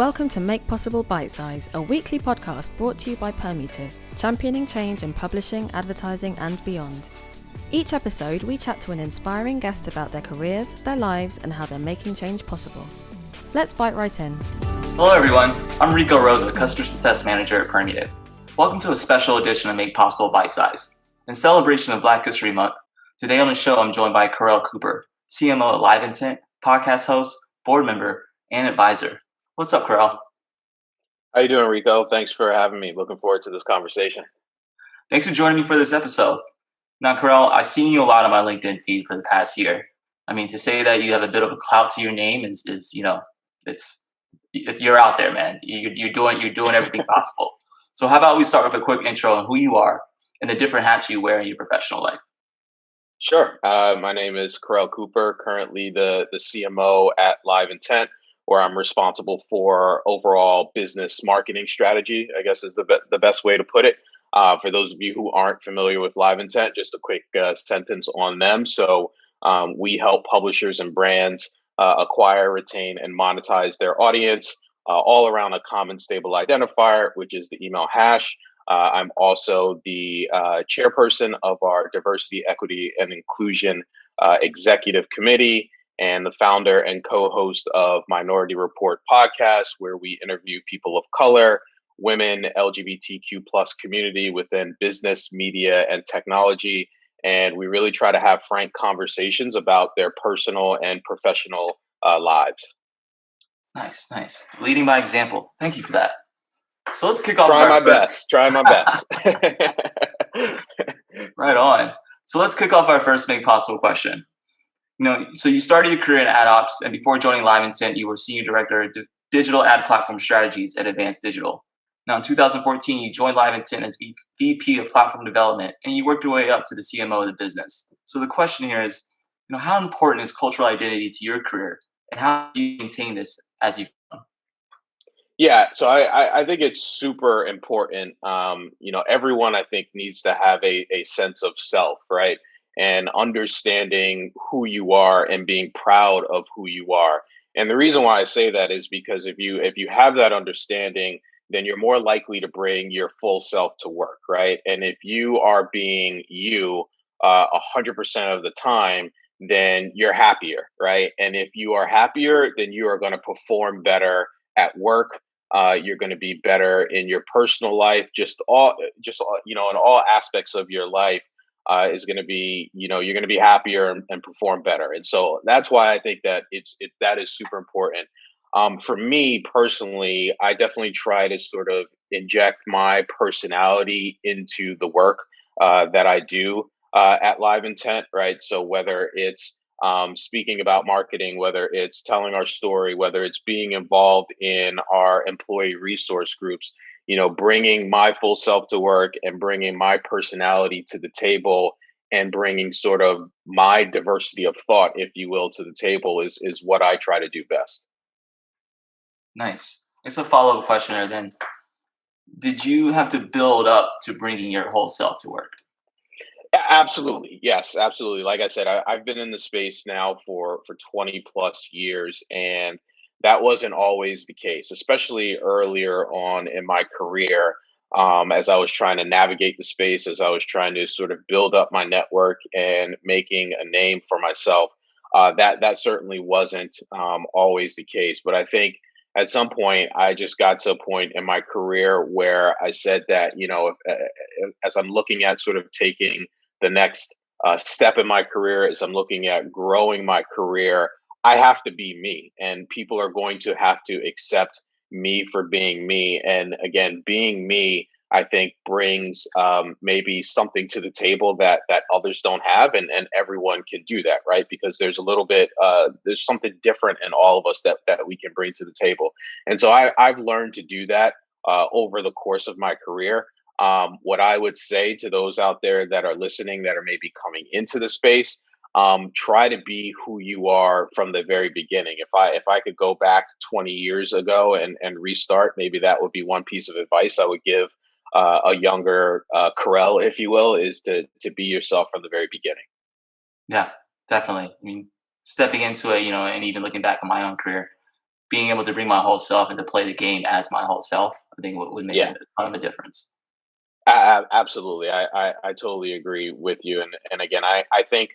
Welcome to Make Possible Bitesize, a weekly podcast brought to you by Permutive, championing change in publishing, advertising, and beyond. Each episode, we chat to an inspiring guest about their careers, their lives, and how they're making change possible. Let's bite right in. Hello, everyone. I'm Rico Rosa, Customer Success Manager at Permutive. Welcome to a special edition of Make Possible Bitesize. In celebration of Black History Month, today on the show, I'm joined by Kerel Cooper, CMO at LiveIntent, podcast host, board member, and advisor. What's up, Kerel? How you doing, Rico? Thanks for having me. Looking forward to this conversation. Thanks for joining me for this episode. Now, Kerel, I've seen you a lot on my LinkedIn feed for the past year. I mean, to say that you have a bit of a clout to your name is you're out there, man. You're doing everything possible. So how about we start with a quick intro on who you are and the different hats you wear in your professional life? Sure. My name is Kerel Cooper, currently the CMO at LiveIntent, where I'm responsible for overall business marketing strategy, I guess is the best way to put it. For those of you who aren't familiar with LiveIntent, just a quick sentence on them. So we help publishers and brands acquire, retain, and monetize their audience all around a common stable identifier, which is the email hash. I'm also the chairperson of our Diversity, Equity, and Inclusion Executive Committee, and the founder and co-host of Minority Report podcast, where we interview people of color, women, LGBTQ plus community within business, media, and technology. And we really try to have frank conversations about their personal and professional lives. Nice. Leading by example. Thank you for that. So let's kick off. Try my best. Right on. So let's kick off our first Make Possible question. So you started your career in ad ops, and before joining LiveIntent, you were Senior Director of Digital Ad Platform Strategies at Advanced Digital. Now, in 2014, you joined LiveIntent as VP of Platform Development, and you worked your way up to the CMO of the business. So the question here is, how important is cultural identity to your career, and how do you maintain this as you grow? Yeah, so I think it's super important. Everyone I think needs to have a sense of self, right? And understanding who you are and being proud of who you are. And the reason why I say that is because if you have that understanding, then you're more likely to bring your full self to work, right? And if you are being you 100% of the time, then you're happier, right? And if you are happier, then you are going to perform better at work. You're going to be better in your personal life, just in all aspects of your life. Is going to be, you're going to be happier and perform better. And so that's why I think that that is super important. For me personally, I definitely try to sort of inject my personality into the work that I do at LiveIntent, right? So whether it's speaking about marketing, whether it's telling our story, whether it's being involved in our employee resource groups, bringing my full self to work and bringing my personality to the table and bringing sort of my diversity of thought, if you will, to the table is what I try to do best. Nice. It's a follow-up question there then. Did you have to build up to bringing your whole self to work? Absolutely. Yes, absolutely. Like I said, I've been in the space now for 20 plus years, and that wasn't always the case, especially earlier on in my career. As I was trying to navigate the space, as I was trying to sort of build up my network and making a name for myself, that certainly wasn't always the case. But I think at some point, I just got to a point in my career where I said that, as I'm looking at sort of taking the next step in my career, as I'm looking at growing my career, I have to be me, and people are going to have to accept me for being me. And again, being me, I think brings maybe something to the table that others don't have, and everyone can do that, right? Because there's a little bit, there's something different in all of us that we can bring to the table. And so I've learned to do that over the course of my career. What I would say to those out there that are listening, that are maybe coming into the space, try to be who you are from the very beginning. If I could go back 20 years ago and restart, maybe that would be one piece of advice I would give a younger Kerel, if you will, is to be yourself from the very beginning. Yeah, definitely. I mean, stepping into it, and even looking back on my own career, being able to bring my whole self and to play the game as my whole self, I think would make Yeah. a ton of a difference. Absolutely. I totally agree with you. And again, I think,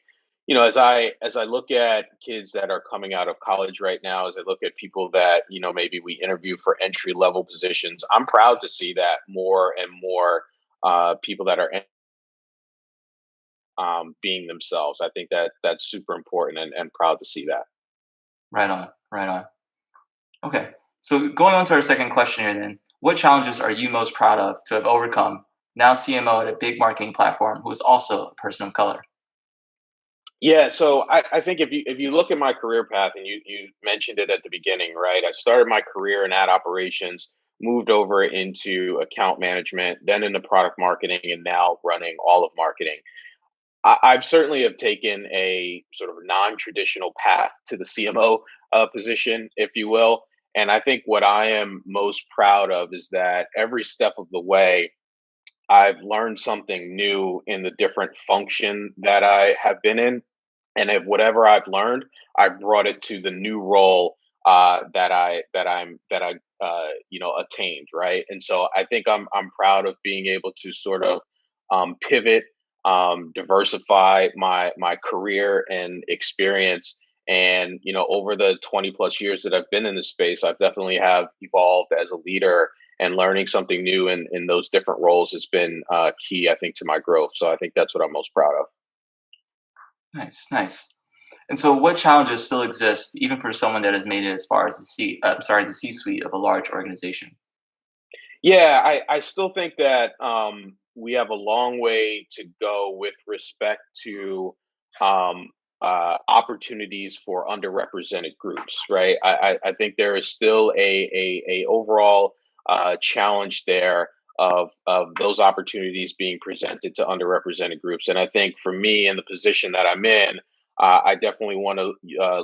as I look at kids that are coming out of college right now, as I look at people that, maybe we interview for entry level positions, I'm proud to see that more and more people that are being themselves. I think that that's super important, and proud to see that. Right on, right on. Okay, so going on to our second question here then, what challenges are you most proud of to have overcome, now CMO at a big marketing platform who is also a person of color? Yeah, so I think if you look at my career path, and you mentioned it at the beginning, right? I started my career in ad operations, moved over into account management, then into product marketing, and now running all of marketing. I've certainly have taken a sort of non-traditional path to the CMO position, if you will. And I think what I am most proud of is that every step of the way, I've learned something new in the different function that I have been in, and if whatever I've learned, I brought it to the new role that I attained, right? And so I think I'm proud of being able to sort of pivot, diversify my career and experience. And over the 20 plus years that I've been in this space, I've definitely have evolved as a leader, and learning something new in those different roles has been key, I think, to my growth. So I think that's what I'm most proud of. Nice, nice. And so, what challenges still exist, even for someone that has made it as far as the C-suite of a large organization? Yeah, I still think that we have a long way to go with respect to um, opportunities for underrepresented groups, right? I think there is still a overall challenge there of those opportunities being presented to underrepresented groups. And I think for me, in the position that I'm in, I definitely want to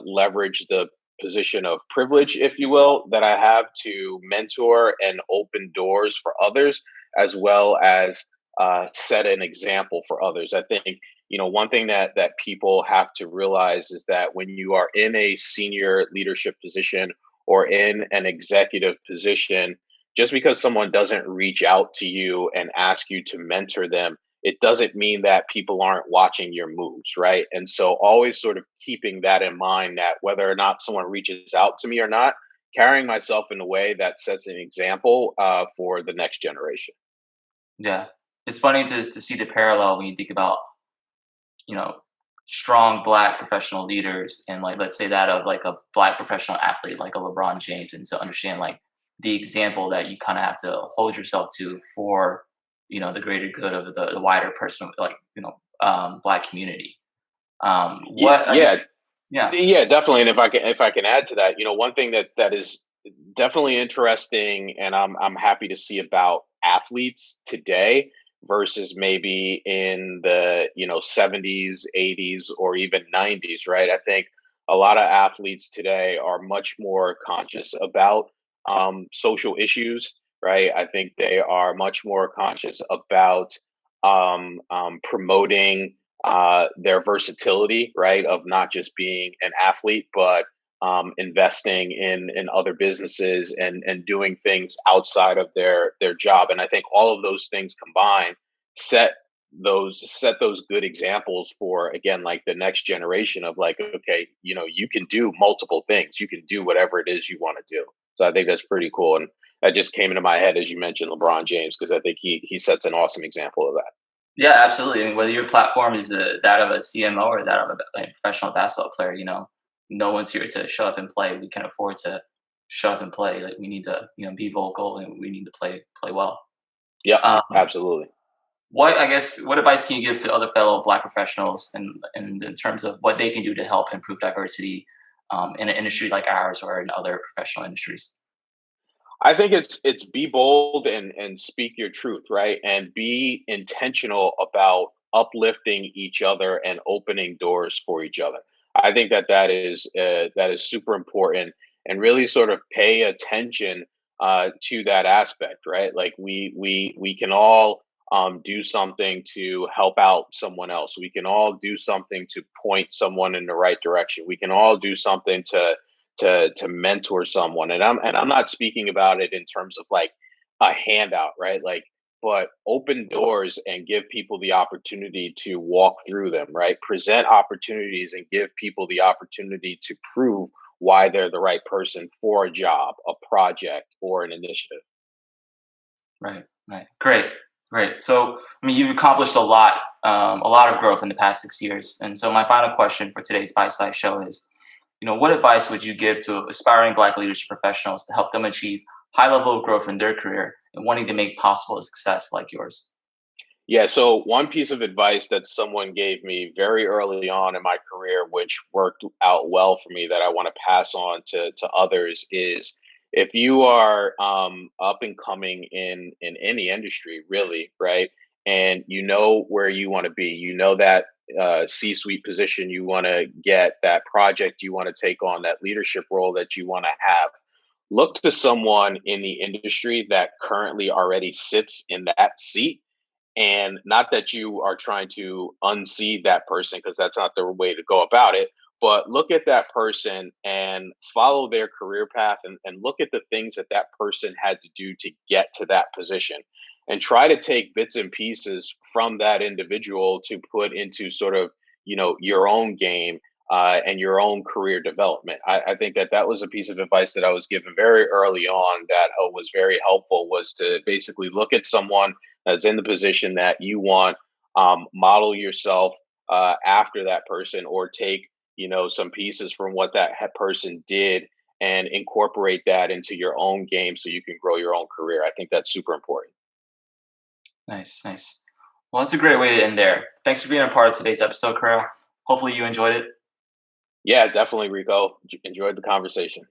leverage the position of privilege, if you will, that I have to mentor and open doors for others, as well as set an example for others. I think one thing that people have to realize is that when you are in a senior leadership position or in an executive position, just because someone doesn't reach out to you and ask you to mentor them, it doesn't mean that people aren't watching your moves, right? And so always sort of keeping that in mind, that whether or not someone reaches out to me or not, carrying myself in a way that sets an example for the next generation. Yeah, it's funny to see the parallel when you think about you know strong black professional leaders, and like let's say that of like a black professional athlete like a LeBron James, and to understand like the example that you kind of have to hold yourself to for the greater good of the wider person, like black community. What I Yeah, guess, yeah. yeah, definitely. And if I can add to that, one thing that is definitely interesting, and I'm happy to see about athletes today versus maybe in the 70s, 80s, or even 90s, right? I think a lot of athletes today are much more conscious about social issues, right? I think they are much more conscious about promoting their versatility, right? Of not just being an athlete, but investing in other businesses, and doing things outside of their job. And I think all of those things combined set those good examples for, again, like the next generation of, like, okay, you can do multiple things, you can do whatever it is you want to do. So I think that's pretty cool. And that just came into my head as you mentioned LeBron James, because I think he sets an awesome example of that. Yeah, absolutely. I mean, whether your platform is that of a CMO or that of a professional basketball player, no one's here to shut up and play. We can afford to shut up and play. Like we need to, be vocal, and we need to play well. Yep, Um, absolutely. what advice can you give to other fellow Black professionals, in terms of what they can do to help improve diversity in an industry like ours or in other professional industries? I think it's be bold and speak your truth, right? And be intentional about uplifting each other and opening doors for each other. I think that is super important, and really sort of pay attention to that aspect, right? Like we can all do something to help out someone else. We can all do something to point someone in the right direction. We can all do something to mentor someone. And I'm not speaking about it in terms of like a handout, right? Like, but open doors and give people the opportunity to walk through them, right? Present opportunities and give people the opportunity to prove why they're the right person for a job, a project, or an initiative. Right, right. Great, great. So, I mean, you've accomplished a lot of growth in the past 6 years. And so, my final question for today's Bite Size show is, what advice would you give to aspiring Black leadership professionals to help them achieve high level of growth in their career and wanting to make possible a success like yours? Yeah, so one piece of advice that someone gave me very early on in my career, which worked out well for me, that I want to pass on to others, is if you are up and coming in any industry, really, right, and you know where you want to be, you know that C-suite position you want to get, that project you want to take on, that leadership role that you want to have. Look to someone in the industry that currently already sits in that seat, and not that you are trying to unseat that person, because that's not the way to go about it, but look at that person and follow their career path, and look at the things that that person had to do to get to that position, and try to take bits and pieces from that individual to put into sort of your own game, and your own career development. I think that that was a piece of advice that I was given very early on that was very helpful, was to basically look at someone that's in the position that you want, model yourself after that person, or take some pieces from what that person did and incorporate that into your own game so you can grow your own career. I think that's super important. Nice, nice. Well, that's a great way to end there. Thanks for being a part of today's episode, Kerel. Hopefully, you enjoyed it. Yeah, definitely, Rico. Enjoyed the conversation.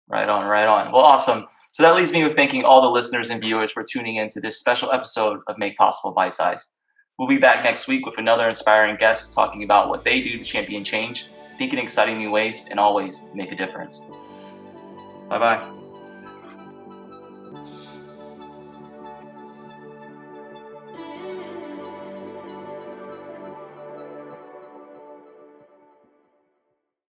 Right on, right on. Well, awesome. So that leaves me with thanking all the listeners and viewers for tuning in to this special episode of Make Possible Bite Size. We'll be back next week with another inspiring guest talking about what they do to champion change, think in exciting new ways, and always make a difference. Bye-bye.